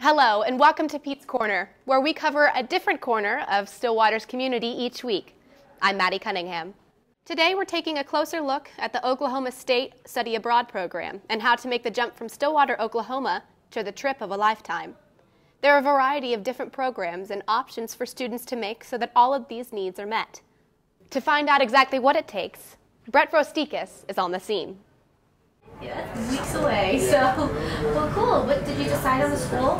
Hello and welcome to Pete's Corner, where we cover a different corner of Stillwater's community each week. I'm Maddie Cunningham. Today we're taking a closer look at the Oklahoma State Study Abroad program and how to make the jump from Stillwater, Oklahoma to the trip of a lifetime. There are a variety of different programs and options for students to make so that all of these needs are met. To find out exactly what it takes, Brett Rostikis is on the scene. Yeah, that's weeks away, so, well, cool. What, did you decide on the school?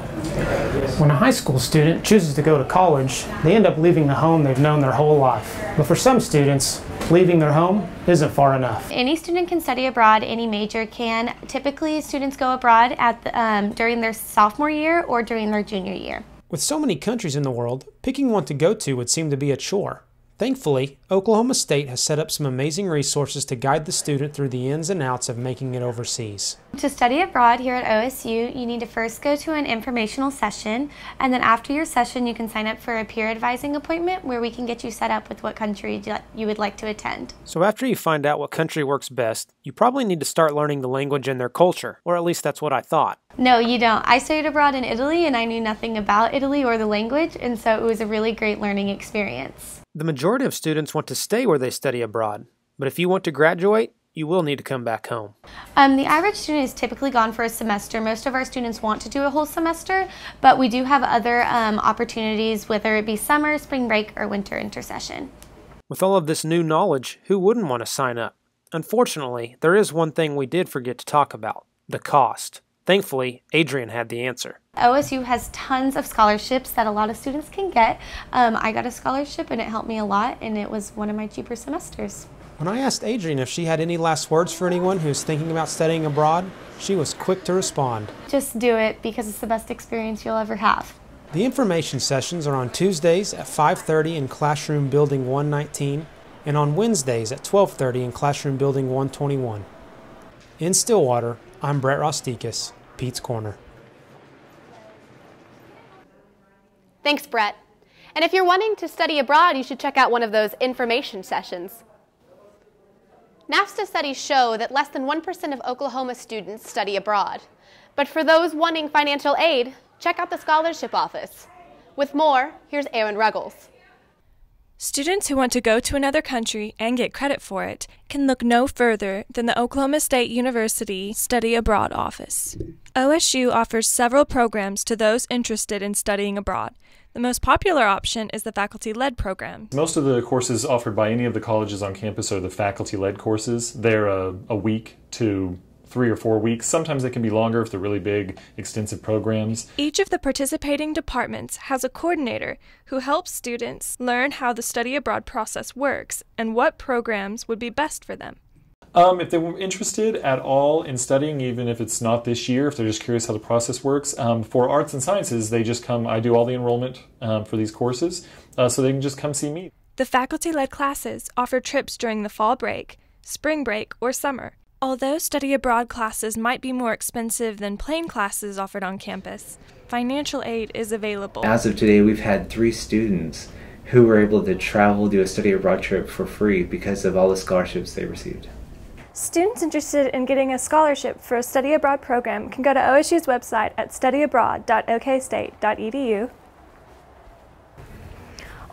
When a high school student chooses to go to college, they end up leaving the home they've known their whole life. But for some students, leaving their home isn't far enough. Any student can study abroad, any major can. Typically, students go abroad at during their sophomore year or during their junior year. With so many countries in the world, picking one to go to would seem to be a chore. Thankfully, Oklahoma State has set up some amazing resources to guide the student through the ins and outs of making it overseas. To study abroad here at OSU, you need to first go to an informational session, and then after your session you can sign up for a peer advising appointment where we can get you set up with what country you would like to attend. So after you find out what country works best, you probably need to start learning the language and their culture, or at least that's what I thought. No, you don't. I studied abroad in Italy and I knew nothing about Italy or the language, and so it was a really great learning experience. The majority of students want to stay where they study abroad, but if you want to graduate, you will need to come back home. The average student is typically gone for a semester. Most of our students want to do a whole semester, but we do have other opportunities, whether it be summer, spring break, or winter intersession. With all of this new knowledge, who wouldn't want to sign up? Unfortunately, there is one thing we did forget to talk about: the cost. Thankfully, Adrian had the answer. OSU has tons of scholarships that a lot of students can get. I got a scholarship and it helped me a lot, and it was one of my cheaper semesters. When I asked Adrian if she had any last words for anyone who's thinking about studying abroad, she was quick to respond. Just do it because it's the best experience you'll ever have. The information sessions are on Tuesdays at 5:30 in Classroom Building 119 and on Wednesdays at 12:30 in Classroom Building 121. In Stillwater, I'm Brett Rostikis, Pete's Corner. Thanks, Brett. And if you're wanting to study abroad, you should check out one of those information sessions. NAFSTA studies show that less than 1% of Oklahoma students study abroad. But for those wanting financial aid, check out the scholarship office. With more, here's Aaron Ruggles. Students who want to go to another country and get credit for it can look no further than the Oklahoma State University Study Abroad Office. OSU offers several programs to those interested in studying abroad. The most popular option is the faculty-led program. Most of the courses offered by any of the colleges on campus are the faculty-led courses. They're a week to 3 or 4 weeks. Sometimes they can be longer if they're really big, extensive programs. Each of the participating departments has a coordinator who helps students learn how the study abroad process works and what programs would be best for them. If they were interested at all in studying, even if it's not this year, if they're just curious how the process works, for arts and sciences, they just come. I do all the enrollment for these courses, so they can just come see me. The faculty-led classes offer trips during the fall break, spring break, or summer. Although study abroad classes might be more expensive than plain classes offered on campus, financial aid is available. As of today, we've had 3 students who were able to travel, do a study abroad trip for free because of all the scholarships they received. Students interested in getting a scholarship for a study abroad program can go to OSU's website at studyabroad.okstate.edu,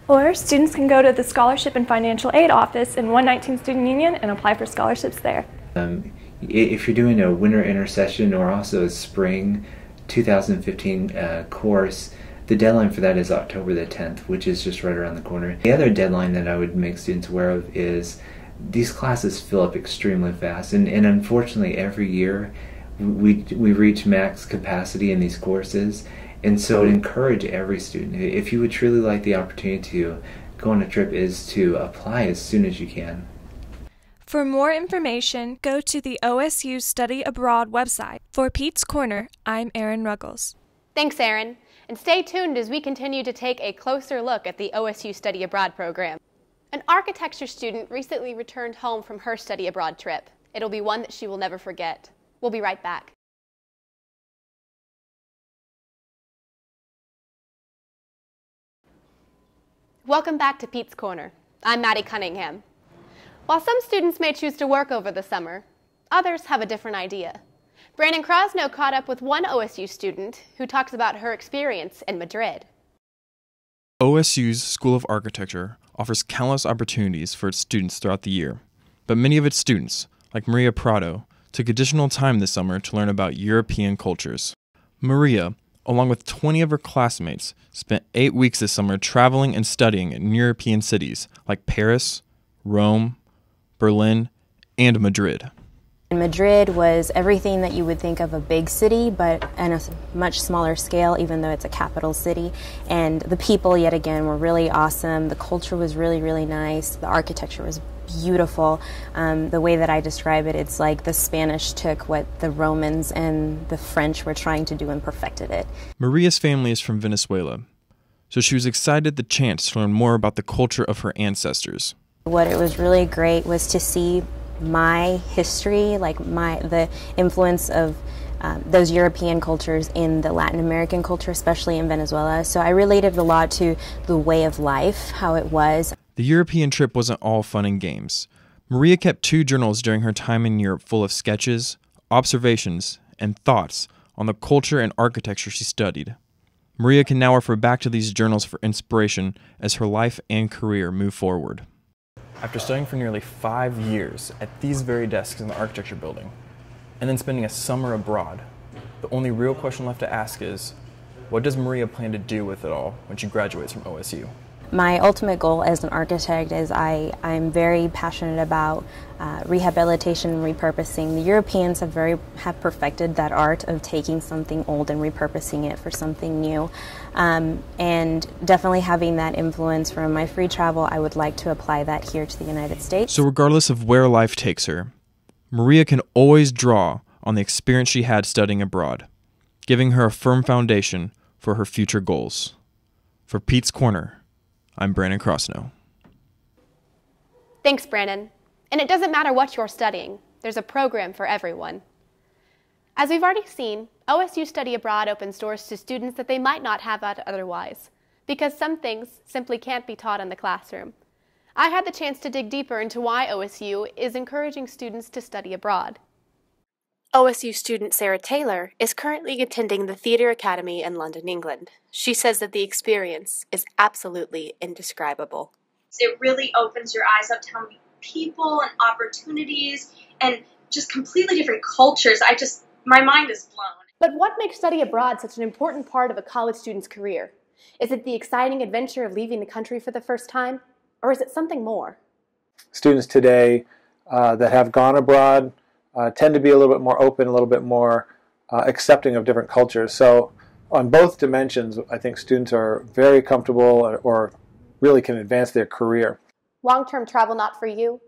or students can go to the Scholarship and Financial Aid Office in 119 Student Union and apply for scholarships there. If you're doing a winter intersession or also a spring 2015 course, the deadline for that is October the 10th, which is just right around the corner. The other deadline that I would make students aware of is these classes fill up extremely fast, and unfortunately every year we reach max capacity in these courses, and so I'd encourage every student, if you would truly like the opportunity to go on a trip, is to apply as soon as you can. For more information, go to the OSU Study Abroad website. For Pete's Corner, I'm Erin Ruggles. Thanks, Aaron. And stay tuned as we continue to take a closer look at the OSU Study Abroad program. An architecture student recently returned home from her study abroad trip. It'll be one that she will never forget. We'll be right back. Welcome back to Pete's Corner. I'm Maddie Cunningham. While some students may choose to work over the summer, others have a different idea. Brandon Krosno caught up with one OSU student who talks about her experience in Madrid. OSU's School of Architecture offers countless opportunities for its students throughout the year, but many of its students, like Maria Prado, took additional time this summer to learn about European cultures. Maria, along with 20 of her classmates, spent 8 weeks this summer traveling and studying in European cities like Paris, Rome, Berlin, and Madrid. Madrid was everything that you would think of a big city, but on a much smaller scale, even though it's a capital city. And the people, yet again, were really awesome. The culture was really, really nice. The architecture was beautiful. The way that I describe it, it's like the Spanish took what the Romans and the French were trying to do and perfected it. Maria's family is from Venezuela, so she was excited at the chance to learn more about the culture of her ancestors. What it was really great was to see my history, like the influence of those European cultures in the Latin American culture, especially in Venezuela. So I related a lot to the way of life, how it was. The European trip wasn't all fun and games. Maria kept 2 journals during her time in Europe full of sketches, observations, and thoughts on the culture and architecture she studied. Maria can now refer back to these journals for inspiration as her life and career move forward. After studying for nearly 5 years at these very desks in the architecture building, and then spending a summer abroad, the only real question left to ask is, what does Maria plan to do with it all when she graduates from OSU? My ultimate goal as an architect is I'm very passionate about rehabilitation and repurposing. The Europeans have perfected that art of taking something old and repurposing it for something new. And definitely having that influence from my free travel, I would like to apply that here to the United States. So regardless of where life takes her, Maria can always draw on the experience she had studying abroad, giving her a firm foundation for her future goals. For Pete's Corner, I'm Brandon Krosno. Thanks, Brandon. And it doesn't matter what you're studying. There's a program for everyone. As we've already seen, OSU Study Abroad opens doors to students that they might not have otherwise, because some things simply can't be taught in the classroom. I had the chance to dig deeper into why OSU is encouraging students to study abroad. OSU student Sarah Taylor is currently attending the Theatre Academy in London, England. She says that the experience is absolutely indescribable. It really opens your eyes up to how many people and opportunities and just completely different cultures. My mind is blown. But what makes study abroad such an important part of a college student's career? Is it the exciting adventure of leaving the country for the first time? Or is it something more? Students today that have gone abroad tend to be a little bit more open, a little bit more accepting of different cultures. So on both dimensions, I think students are very comfortable or really can advance their career. Long-term travel not for you?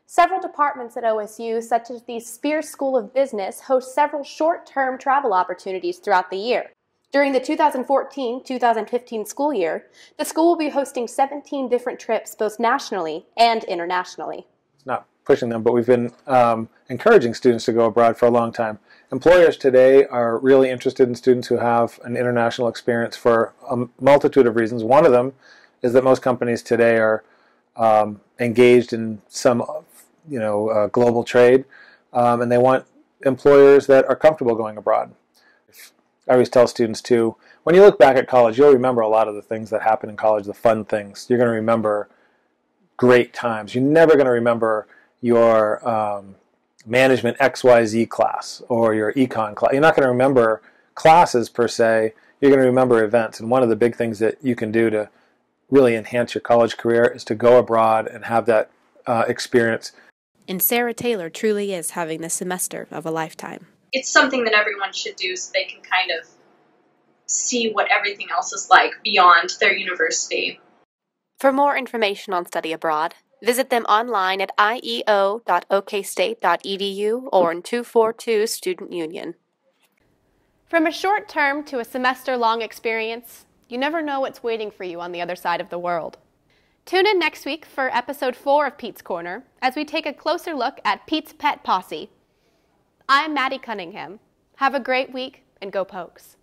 Several departments at OSU, such as the Spears School of Business, host several short-term travel opportunities throughout the year. During the 2014-2015 school year, the school will be hosting 17 different trips, both nationally and internationally. It's not pushing them, but we've been encouraging students to go abroad for a long time. Employers today are really interested in students who have an international experience for a multitude of reasons. One of them is that most companies today are engaged in some global trade, and they want employers that are comfortable going abroad. I always tell students too, when you look back at college, you'll remember a lot of the things that happen in college, the fun things. You're going to remember great times. You're never going to remember your management XYZ class or your econ class. You're not going to remember classes per se. You're going to remember events. And one of the big things that you can do to really enhance your college career is to go abroad and have that experience. And Sarah Taylor truly is having the semester of a lifetime. It's something that everyone should do so they can kind of see what everything else is like beyond their university. For more information on study abroad, visit them online at ieo.okstate.edu or in 242 Student Union. From a short term to a semester-long experience, you never know what's waiting for you on the other side of the world. Tune in next week for episode 4 of Pete's Corner as we take a closer look at Pete's pet posse. I'm Maddie Cunningham. Have a great week and go Pokes.